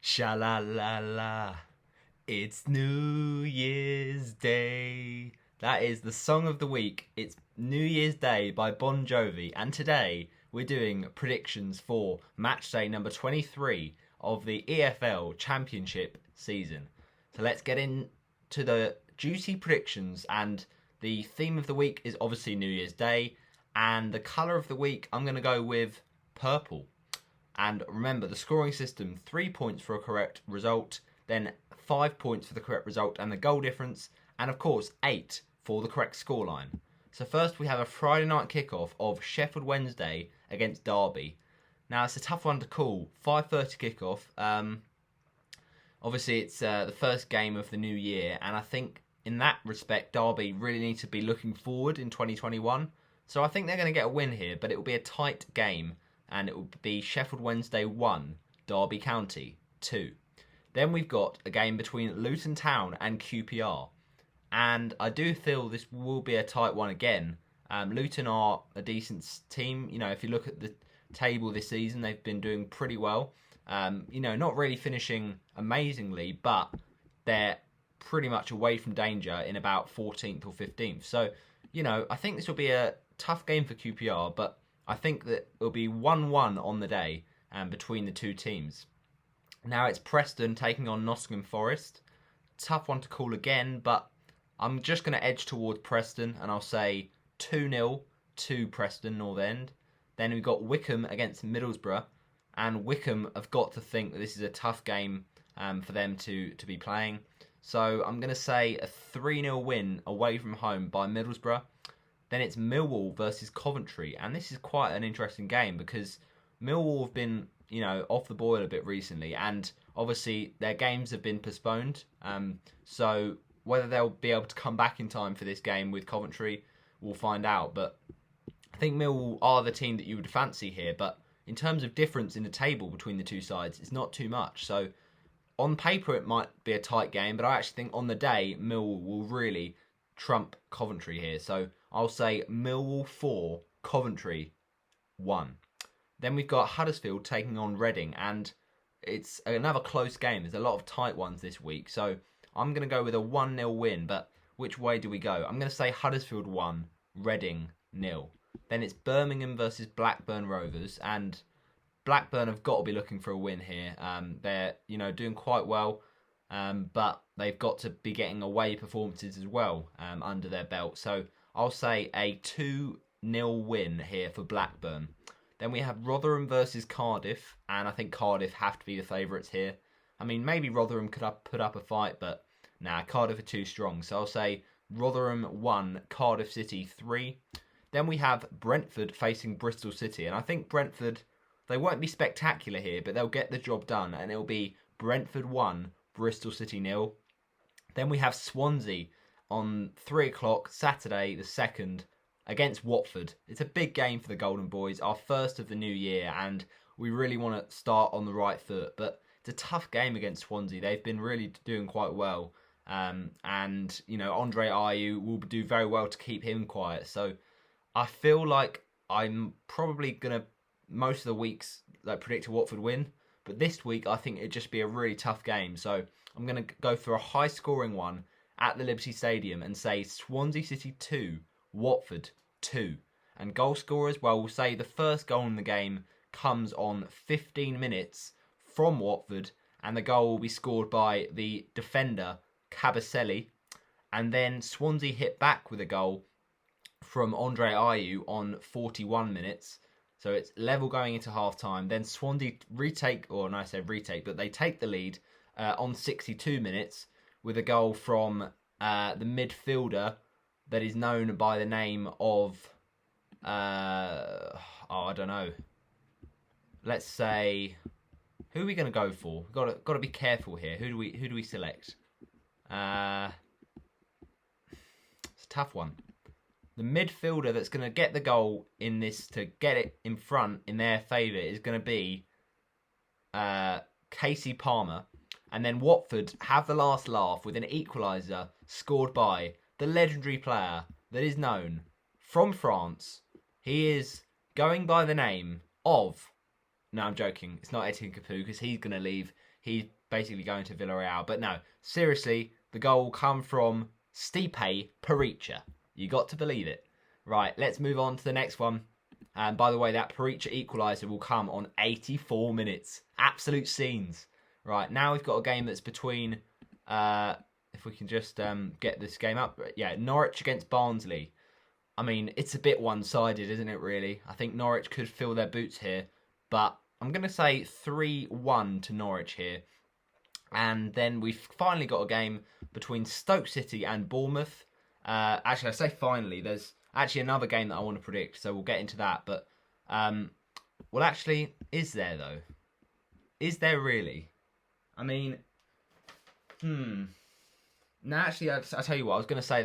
Sha-la-la-la, it's New Year's Day. That is the song of the week. It's New Year's Day by Bon Jovi, and today we're doing predictions for Matchday number 23 of the EFL Championship season. So let's get into the juicy predictions, and the theme of the week is obviously New Year's Day, and the colour of the week I'm going to go with purple. And remember, the scoring system, 3 points for a correct result, then 5 points for the correct result and the goal difference, and of course 8 for the correct scoreline. So first we have a Friday night kickoff of Sheffield Wednesday against Derby. Now it's a tough one to call, 5:30 kickoff. Obviously it's the first game of the new year, and I think in that respect Derby really need to be looking forward in 2021. So I think they're going to get a win here, but it will be a tight game. And it will be Sheffield Wednesday 1, Derby County 2. Then we've got a game between Luton Town and QPR. And I do feel this will be a tight one again. Luton are a decent team. You know, if you look at the table this season, they've been doing pretty well. Not really finishing amazingly, but they're pretty much away from danger in about 14th or 15th. So, I think this will be a tough game for QPR, but I think that it'll be 1-1 on the day between the two teams. Now it's Preston taking on Nottingham Forest. Tough one to call again, but I'm just going to edge towards Preston, and I'll say 2-0 to Preston North End. Then we've got Wickham against Middlesbrough, and Wickham have got to think that this is a tough game for them to be playing. So I'm going to say a 3-0 win away from home by Middlesbrough. Then it's Millwall versus Coventry, and this is quite an interesting game because Millwall have been, off the boil a bit recently, and obviously their games have been postponed. So whether they'll be able to come back in time for this game with Coventry, we'll find out. But I think Millwall are the team that you would fancy here, but in terms of difference in the table between the two sides, it's not too much. So on paper it might be a tight game, but I actually think on the day Millwall will really trump Coventry here. So I'll say Millwall 4, Coventry 1. Then we've got Huddersfield taking on Reading, and it's another close game. There's a lot of tight ones this week, so I'm going to go with a 1-0 win, but which way do we go? I'm going to say Huddersfield 1, Reading 0. Then it's Birmingham versus Blackburn Rovers, and Blackburn have got to be looking for a win here. They're, doing quite well, but they've got to be getting away performances as well under their belt. So I'll say a 2-0 win here for Blackburn. Then we have Rotherham versus Cardiff, and I think Cardiff have to be the favourites here. I mean, maybe Rotherham could put up a fight, but Cardiff are too strong. So I'll say Rotherham 1, Cardiff City 3. Then we have Brentford facing Bristol City, and I think Brentford, they won't be spectacular here, but they'll get the job done, and it'll be Brentford 1, Bristol City 0. Then we have Swansea on 3 o'clock, Saturday the 2nd, against Watford. It's a big game for the Golden Boys, our first of the new year, and we really want to start on the right foot. But it's a tough game against Swansea. They've been really doing quite well. And, Andre Ayew will do very well to keep him quiet. So I feel like I'm probably going to, most of the weeks, predict a Watford win. But this week, I think it'd just be a really tough game. So I'm going to go for a high-scoring one at the Liberty Stadium and say Swansea City 2, Watford 2. And goal scorers, well, we'll say the first goal in the game comes on 15 minutes from Watford, and the goal will be scored by the defender, Cabaselli. And then Swansea hit back with a goal from Andre Ayew on 41 minutes. So it's level going into half-time. Then Swansea they take the lead on 62 minutes with a goal from the midfielder that is known by the name of, I don't know. Let's say, who are we going to go for? Got to be careful here. Who do we select? It's a tough one. The midfielder that's going to get the goal in this to get it in front in their favour is going to be Casey Palmer. And then Watford have the last laugh with an equaliser scored by the legendary player that is known from France. He is going by the name of No, I'm joking. It's not Etienne Capoue because he's going to leave. He's basically going to Villarreal. But no, seriously, the goal will come from Stipe Perica. You got to believe it. Right, let's move on to the next one. And by the way, that Perica equaliser will come on 84 minutes. Absolute scenes. Right, now we've got a game that's between... if we can just get this game up. Yeah, Norwich against Barnsley. I mean, it's a bit one-sided, isn't it, really? I think Norwich could fill their boots here. But I'm going to say 3-1 to Norwich here. And then we've finally got a game between Stoke City and Bournemouth. Actually, I say finally. There's actually another game that I want to predict, so we'll get into that. But, well, actually, is there, though? Is there really? I mean, No, actually, I'll tell you what. I was going to say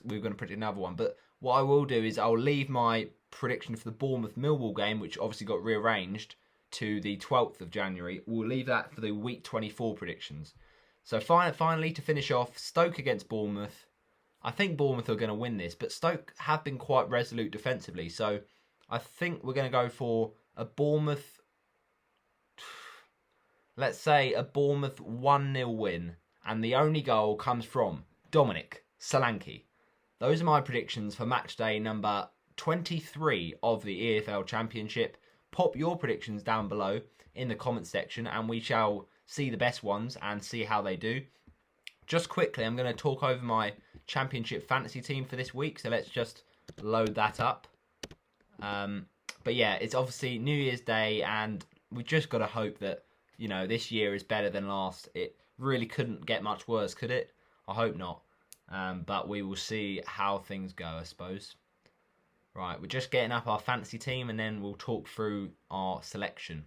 we were going to predict another one. But what I will do is I'll leave my prediction for the Bournemouth-Millwall game, which obviously got rearranged to the 12th of January. We'll leave that for the Week 24 predictions. So finally, to finish off, Stoke against Bournemouth. I think Bournemouth are going to win this, but Stoke have been quite resolute defensively. So I think we're going to go for a Bournemouth... Let's say a Bournemouth 1-0 win. And the only goal comes from Dominic Solanke. Those are my predictions for matchday number 23 of the EFL Championship. Pop your predictions down below in the comment section and we shall see the best ones and see how they do. Just quickly, I'm going to talk over my Championship fantasy team for this week. So let's just load that up. But yeah, it's obviously New Year's Day and we've just got to hope that, you know, this year is better than last. It really couldn't get much worse, could it? I hope not. But we will see how things go, I suppose. Right, we're just getting up our fantasy team and then we'll talk through our selection.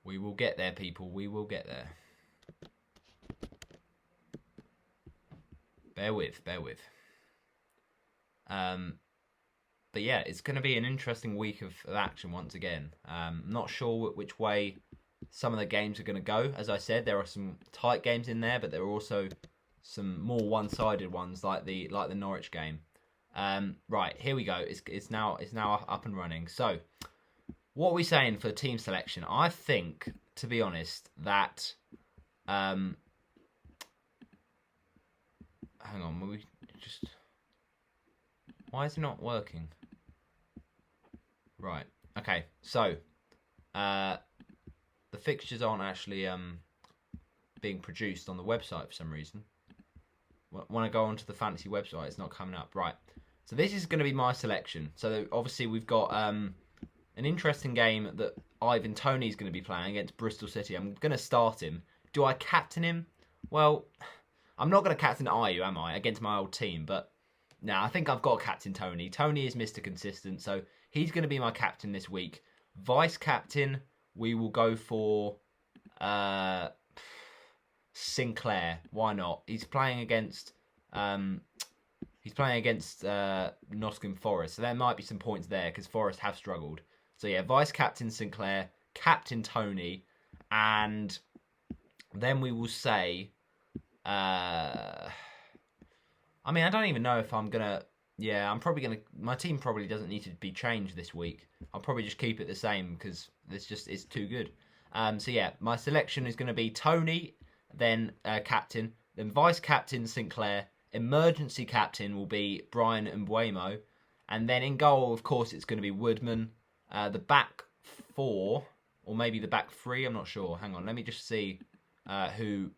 We will get there, people. We will get there. Bear with. But yeah, it's going to be an interesting week of action once again. Not sure which way some of the games are going to go. As I said, there are some tight games in there, but there are also some more one-sided ones like the Norwich game. Right, here we go. It's now up and running. So, what are we saying for team selection? I think, to be honest, that hang on, will we just... Why is it not working? Right. Okay. So, the fixtures aren't actually being produced on the website for some reason. When I go onto the fantasy website, it's not coming up. Right. So this is going to be my selection. So obviously we've got an interesting game that Ivan Toney is going to be playing against Bristol City. I'm going to start him. Do I captain him? Well, I'm not going to captain Ayew, am I, against my old team? But no, I think I've got Captain Toney. Toney is Mr. Consistent, so he's going to be my captain this week. Vice captain, we will go for Sinclair. Why not? He's playing against Nottingham Forest, so there might be some points there because Forest have struggled. So yeah, vice captain Sinclair, captain Toney, and then we will say. I mean, I don't even know if I'm gonna. Yeah, I'm probably gonna. My team probably doesn't need to be changed this week. I'll probably just keep it the same because it's too good. So yeah, my selection is going to be Toney, then captain, then vice captain Sinclair. Emergency captain will be Brian Mbuemo, and then in goal, of course, it's going to be Woodman. The back four, or maybe the back three. I'm not sure. Hang on, let me just see who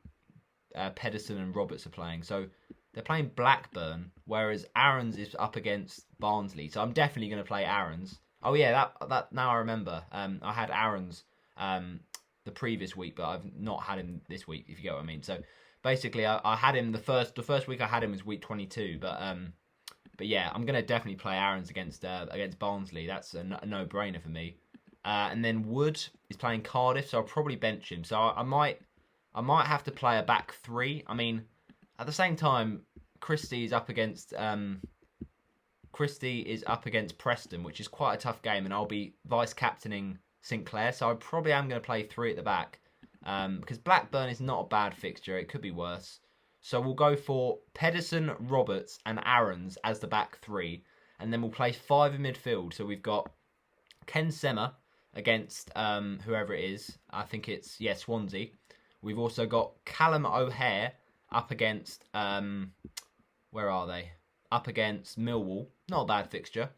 Pedersen and Roberts are playing. So they're playing Blackburn, whereas Aarons is up against Barnsley. So I'm definitely going to play Aarons. Oh yeah, that now I remember. I had Aarons the previous week, but I've not had him this week, if you get what I mean. So basically, I had him the first week I had him was week 22, but yeah, I'm going to definitely play Aarons against Barnsley. That's a no-brainer for me. And then Wood is playing Cardiff, so I'll probably bench him. So I might have to play a back three. I mean, at the same time, Christie is up against Preston, which is quite a tough game, and I'll be vice captaining Sinclair. So I probably am going to play three at the back because Blackburn is not a bad fixture. It could be worse. So we'll go for Pedersen, Roberts, and Aarons as the back three. and then we'll play 5 in midfield. So we've got Ken Sema against whoever it is. I think it's, Swansea. We've also got Callum O'Hare up against, where are they? Up against Millwall. Not a bad fixture.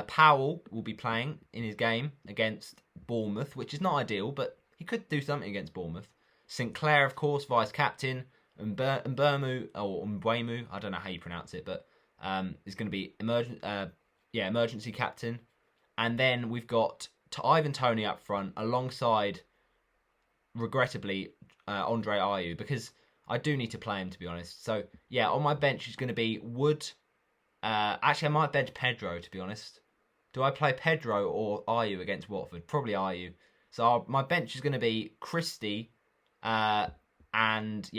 Powell will be playing in his game against Bournemouth, which is not ideal, but he could do something against Bournemouth. St Clair, of course, vice-captain. Mbeumo, or Mbeumo, I don't know how you pronounce it, but is going to be emergency captain. And then we've got Ivan Toney up front alongside, regrettably, Andre Ayew, because I do need to play him, to be honest. So, yeah, on my bench is going to be Wood. Actually, I might bench Pedro, to be honest. Do I play Pedro or Ayew against Watford? Probably Ayew. So my bench is going to be Christie, and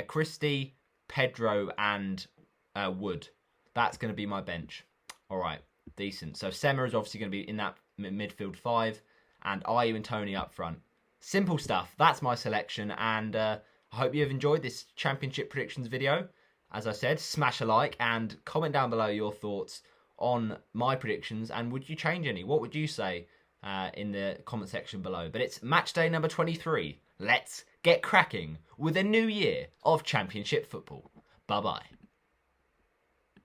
Christie, Pedro, and Wood. That's going to be my bench. All right, decent. So Sema is obviously going to be in that midfield 5, and Ayew and Toney up front. Simple stuff. That's my selection, and I hope you have enjoyed this Championship predictions video. As I said, smash a like and comment down below your thoughts on my predictions, and would you change any? What would you say in the comment section below? But it's match day number 23. Let's get cracking with a new year of Championship football. Bye-bye.